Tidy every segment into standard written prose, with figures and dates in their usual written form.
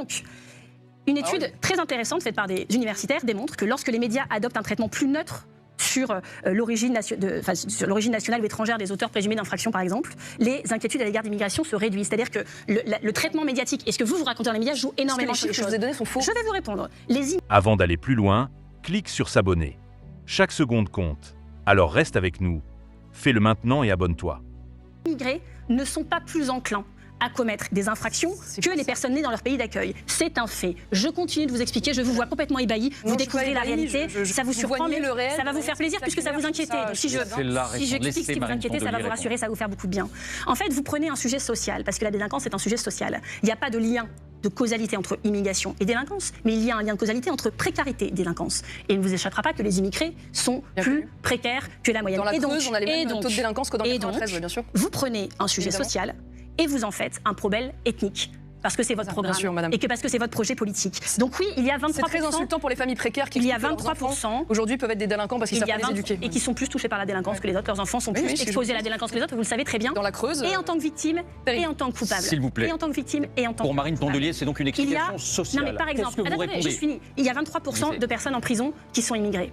Donc, une étude très intéressante faite par des universitaires démontre que lorsque les médias adoptent un traitement plus neutre sur l'origine nationale ou étrangère des auteurs présumés d'infractions, par exemple, les inquiétudes à l'égard d'immigration se réduisent. C'est-à-dire que le traitement médiatique et ce que vous racontez dans les médias joue énormément sur les choses. Que je vous ai donnés sont faux. Je vais vous répondre. Avant d'aller plus loin, clique sur s'abonner. Chaque seconde compte. Alors reste avec nous. Fais-le maintenant et abonne-toi. Les immigrés ne sont pas plus enclins à commettre des infractions que les personnes nées dans leur pays d'accueil. C'est un fait. Je continue de vous expliquer, je vous vois complètement ébahi, vous découvrez la réalité, ça vous surprend, mais ça va vous faire plaisir puisque ça vous inquiète. Donc si j'explique ce qui vous inquiète, ça va vous rassurer, ça va vous faire beaucoup de bien. En fait, vous prenez un sujet social, parce que la délinquance est un sujet social. Il n'y a pas de lien de causalité entre immigration et délinquance, mais il y a un lien de causalité entre précarité et délinquance. Et il ne vous échappera pas que les immigrés sont plus précaires que la moyenne. Dans la Creuse, on a les mêmes taux de délinquance que dans le 93, bien sûr. Vous prenez un sujet social et vous en faites un problème ethnique. Parce que c'est votre programme sûr, et que parce que c'est votre projet politique. Donc oui, il y a 23%. C'est très insultant pour les familles précaires qui il y a 23% aujourd'hui peuvent être des délinquants parce qu'ils savent pas les éduquer. Et qui sont plus touchés par la délinquance que les autres. Leurs enfants sont plus exposés à la délinquance que les autres. Vous le savez très bien. Dans la Creuse. Et en tant que victime et en tant que coupable. S'il vous plaît. Et en tant que victime et en tant pour Marine Tondelier, c'est donc une explication sociale. Non mais par exemple, attendez, je finis. Il y a 23% de personnes en prison qui sont immigrées.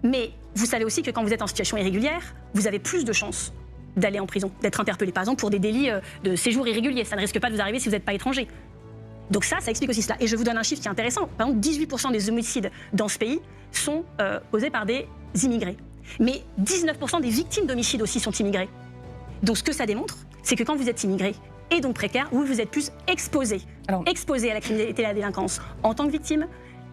Mais vous savez aussi que quand vous êtes en situation irrégulière, vous avez plus de chances d'aller en prison, d'être interpellé, par exemple, pour des délits de séjour irrégulier. Ça ne risque pas de vous arriver si vous n'êtes pas étranger. Donc ça explique aussi cela. Et je vous donne un chiffre qui est intéressant. Par exemple, 18% des homicides dans ce pays sont causés par des immigrés. Mais 19% des victimes d'homicides aussi sont immigrés. Donc ce que ça démontre, c'est que quand vous êtes immigré et donc précaire, vous êtes plus exposé. Exposé à la criminalité et à la délinquance en tant que victime,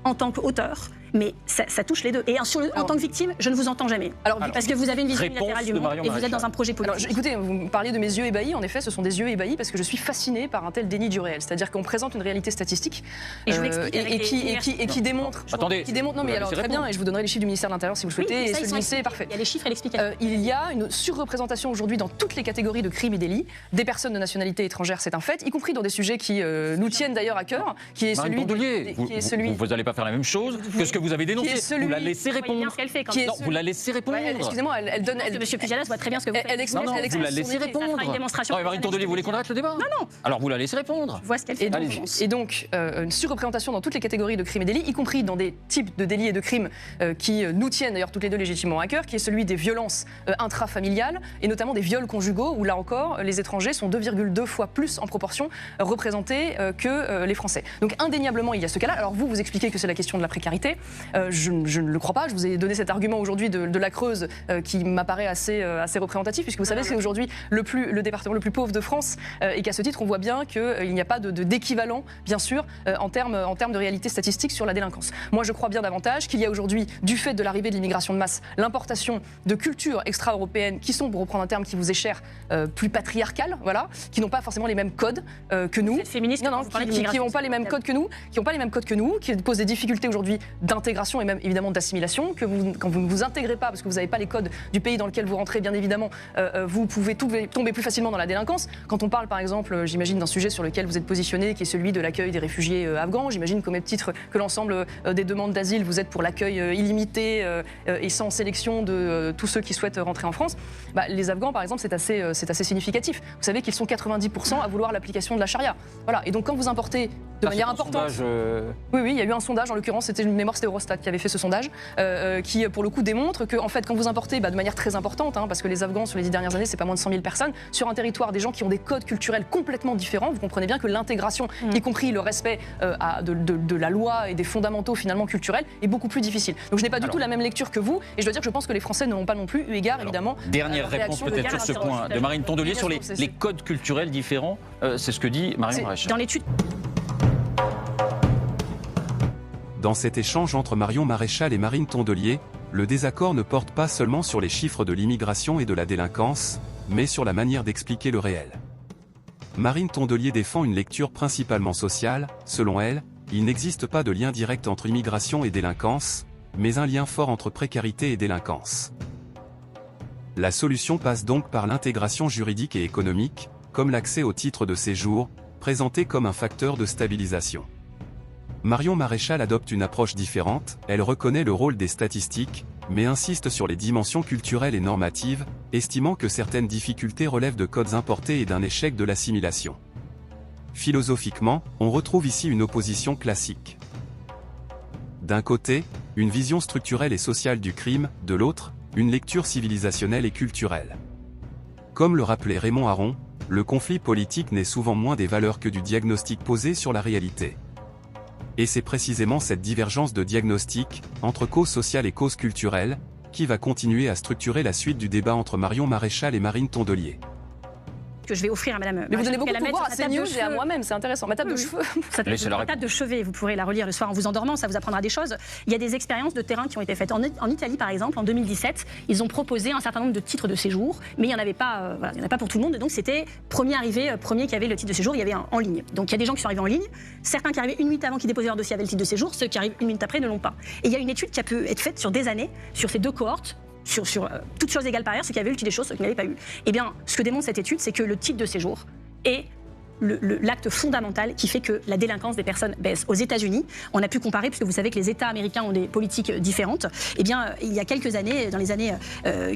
en tant qu'auteur, mais ça touche les deux. Et en tant que victime, je ne vous entends jamais. Parce que vous avez une vision unilatérale du monde et vous êtes dans un projet politique. Écoutez, vous me parliez de mes yeux ébahis. En effet, ce sont des yeux ébahis parce que je suis fascinée par un tel déni du réel. C'est-à-dire qu'on présente une réalité statistique et qui démontre. Attendez. Qui démontre. Non, mais alors très bien. Et je vous donnerai les chiffres du ministère de l'Intérieur si vous le souhaitez. Et celui-ci c'est parfait. Il y a les chiffres et l'explication. Il y a une surreprésentation aujourd'hui dans toutes les catégories de crimes et délits des personnes de nationalité étrangère. C'est un fait, y compris dans des sujets qui nous tiennent d'ailleurs à cœur, qui est celui. Vous n'allez pas faire la même chose que ce que vous avez dénoncé. Vous la laissez répondre. Non, vous la laissez répondre. Excusez-moi, elle donne. Monsieur Pujadas voit très bien ce que vous faites. Non, vous la laissez répondre. Non, Marine Tondelier, vous voulez qu'on arrête le débat? Non. Alors vous la laissez répondre. Vois ce qu'elle fait. Et donc, une surreprésentation dans toutes les catégories de crimes et délits, y compris dans des types de délits et de crimes qui nous tiennent d'ailleurs toutes les deux légitimement à cœur, qui est celui des violences intrafamiliales et notamment des viols conjugaux, où là encore, les étrangers sont 2,2 fois plus en proportion représentés que les Français. Donc indéniablement, il y a ce cas-là. Alors vous expliquez que c'est la question de la précarité. Je ne le crois pas. Je vous ai donné cet argument aujourd'hui de la Creuse qui m'apparaît assez représentatif, puisque vous savez, c'est aujourd'hui le département le plus pauvre de France et qu'à ce titre, on voit bien qu'il n'y a pas d'équivalent, bien sûr, en termes de réalité statistique sur la délinquance. Moi, je crois bien davantage qu'il y a aujourd'hui, du fait de l'arrivée de l'immigration de masse, l'importation de cultures extra-européennes qui sont, pour reprendre un terme qui vous est cher, plus patriarcales, voilà, qui n'ont pas forcément les mêmes codes que nous. Féministes, qui n'ont pas les mêmes codes que nous, qui posent des difficultés aujourd'hui d'intégration et même évidemment d'assimilation, que quand vous ne vous intégrez pas, parce que vous n'avez pas les codes du pays dans lequel vous rentrez, bien évidemment, vous pouvez tomber plus facilement dans la délinquance. Quand on parle, par exemple, j'imagine, d'un sujet sur lequel vous êtes positionné, qui est celui de l'accueil des réfugiés afghans, j'imagine qu'au même titre que l'ensemble des demandes d'asile, vous êtes pour l'accueil illimité et sans sélection de tous ceux qui souhaitent rentrer en France. Les Afghans, par exemple, c'est assez significatif. Vous savez qu'ils sont 90% à vouloir l'application de la charia. Voilà. Et donc, quand vous importez de manière importante... Oui, il y a eu un sondage, en l'occurrence, c'était une mémoire, c'était Eurostat qui avait fait ce sondage, qui, pour le coup, démontre que, en fait, quand vous importez de manière très importante, parce que les Afghans, sur les 10 dernières années, c'est pas moins de 100 000 personnes, sur un territoire, des gens qui ont des codes culturels complètement différents, vous comprenez bien que l'intégration, y compris le respect de la loi et des fondamentaux, finalement, culturels, est beaucoup plus difficile. Donc, je n'ai pas du tout la même lecture que vous, et je dois dire que je pense que les Français n'ont pas non plus eu égard, évidemment. Dernière réponse peut-être sur ce point de Marine Tondelier, sur les codes culturels différents, c'est ce que dit Marion Maréchal. Dans l'étude. Dans cet échange entre Marion Maréchal et Marine Tondelier, le désaccord ne porte pas seulement sur les chiffres de l'immigration et de la délinquance, mais sur la manière d'expliquer le réel. Marine Tondelier défend une lecture principalement sociale. Selon elle, il n'existe pas de lien direct entre immigration et délinquance, mais un lien fort entre précarité et délinquance. La solution passe donc par l'intégration juridique et économique, comme l'accès au titre de séjour, présenté comme un facteur de stabilisation. Marion Maréchal adopte une approche différente, elle reconnaît le rôle des statistiques, mais insiste sur les dimensions culturelles et normatives, estimant que certaines difficultés relèvent de codes importés et d'un échec de l'assimilation. Philosophiquement, on retrouve ici une opposition classique. D'un côté, une vision structurelle et sociale du crime, de l'autre, une lecture civilisationnelle et culturelle. Comme le rappelait Raymond Aron, le conflit politique n'est souvent moins des valeurs que du diagnostic posé sur la réalité. Et c'est précisément cette divergence de diagnostic, entre causes sociales et causes culturelles, qui va continuer à structurer la suite du débat entre Marion Maréchal et Marine Tondelier. Que je vais offrir à madame. Mais vous donnez beaucoup de pouvoir à CNews et à moi-même, c'est intéressant. Ma table de cheveux. La table de chevet, vous pourrez la relire le soir en vous endormant, ça vous apprendra des choses. Il y a des expériences de terrain qui ont été faites. En Italie, par exemple, en 2017, ils ont proposé un certain nombre de titres de séjour, mais il n'y en avait pas, il y en a pas pour tout le monde. Donc c'était premier arrivé, premier qui avait le titre de séjour, il y avait un en ligne. Donc il y a des gens qui sont arrivés en ligne, certains qui arrivaient une minute avant qu'ils déposaient leur dossier avaient le titre de séjour, ceux qui arrivent une minute après ne l'ont pas. Et il y a une étude qui a pu être faite sur des années, sur ces deux cohortes, sur toutes choses égales par ailleurs, ceux qui avaient eu le titre des choses, ceux qui n'avaient pas eu. Eh bien, ce que démontre cette étude, c'est que le titre de séjour est l'acte fondamental qui fait que la délinquance des personnes baisse. Aux États-Unis, on a pu comparer, puisque vous savez que les États américains ont des politiques différentes, eh bien, il y a quelques années, dans les années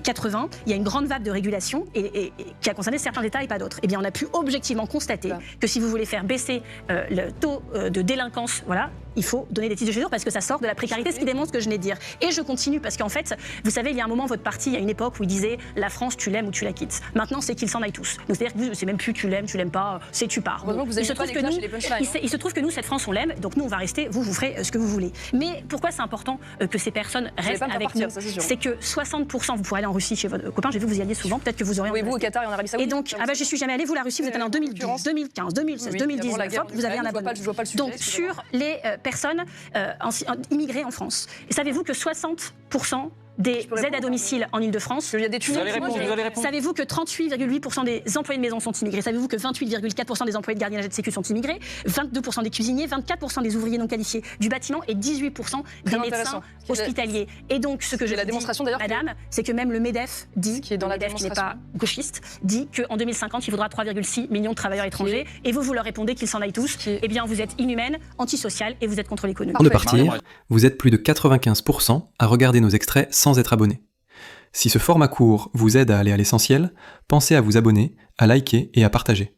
80, il y a une grande vague de régulation qui a concerné certains États et pas d'autres. Eh bien, on a pu objectivement constater que si vous voulez faire baisser le taux de délinquance, voilà, il faut donner des titres de séjour parce que ça sort de la précarité, ce qui démontre ce que je venais de dire. Et je continue parce qu'en fait, vous savez, il y a un moment, votre parti, il y a une époque où il disait la France, tu l'aimes ou tu la quittes. Maintenant, c'est qu'ils s'en aillent tous. Donc, c'est-à-dire que vous, c'est même plus tu l'aimes pas, c'est tu pars. Bon, il se trouve que nous, cette France, on l'aime, donc nous, on va rester, vous ferez ce que vous voulez. Mais pourquoi c'est important que ces personnes restent avec nous? C'est que 60%, vous pourrez aller en Russie chez votre copain, j'ai vu que vous y alliez souvent, peut-être que vous aurez. Oui, vous au Qatar et en Arabie Saoudite. Et donc, je suis jamais allée, vous la Russie, vous êtes allée en 2012, 2015, 2016, 2019, vous avez un abonnement. Donc, sur les personnes immigrés en France. Et savez-vous que 60% des aides à domicile en Ile-de-France. Il y a des Vous allez répondre. Savez-vous que 38,8% des employés de maison sont immigrés? Savez-vous que 28,4% des employés de gardiennage et de sécu sont immigrés? 22% des cuisiniers, 24% des ouvriers non qualifiés du bâtiment et 18% des médecins hospitaliers. Et donc, ce que je la démonstration d'ailleurs, madame, c'est que même le MEDEF dit, qui est dans la MEDEF qui n'est pas gauchiste, dit qu'en 2050, il faudra 3,6 millions de travailleurs étrangers. Et vous leur répondez qu'ils s'en aillent tous. Eh bien, vous êtes inhumaine, antisociale et vous êtes contre l'économie. Avant de partir, vous êtes plus de 95% à regarder nos extraits sans être abonné. Si ce format court vous aide à aller à l'essentiel, pensez à vous abonner, à liker et à partager.